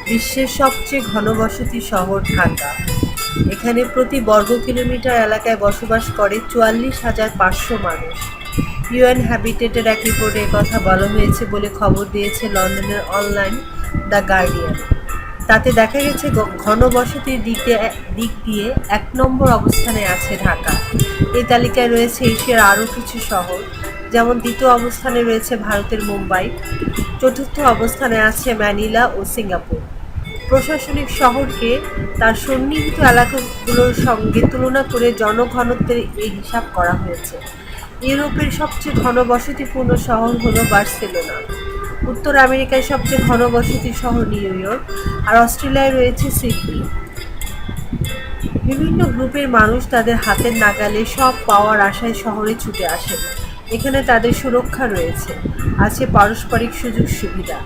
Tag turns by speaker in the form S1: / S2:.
S1: বিশ্বের সবচেয়ে ঘনবসতি শহর ঢাকা। এখানে প্রতি বর্গ কিলোমিটার এলাকায় বসবাস করে ৪৪,৫০০ মানুষ। ইউএন হ্যাবিটেটের এক রিপোর্টে একথা বলা হয়েছে বলে খবর দিয়েছে লন্ডনের অনলাইন দ্য গার্ডিয়ান। তাতে দেখা গেছে ঘনবসতির দিক দিয়ে ১ নম্বর অবস্থানে আছে ঢাকা। এই তালিকায় রয়েছে এশিয়ার আরও কিছু শহর, যেমন দ্বিতীয় অবস্থানে রয়েছে ভারতের মুম্বাই, চতুর্থ অবস্থানে আছে ম্যানিলা ও সিঙ্গাপুর। প্রশাসনিক শহরকে তার সন্নিহিত এলাকাগুলোর সঙ্গে তুলনা করে জনঘনত্বের এই হিসাব করা হয়েছে। ইউরোপের সবচেয়ে ঘনবসতিপূর্ণ শহর হলো বার্সেলোনা। উত্তর আমেরিকায় সবচেয়ে ঘনবসতি শহর নিউ ইয়র্ক, আর অস্ট্রেলিয়ায় রয়েছে সিডনি। বিভিন্ন গ্রুপের মানুষ তাদের হাতের নাগালে সব পাওয়ার আশায় শহরে ছুটে আসেন। এখানে তাদের সুরক্ষা রয়েছে, আছে পারস্পরিক সুযোগ সুবিধা।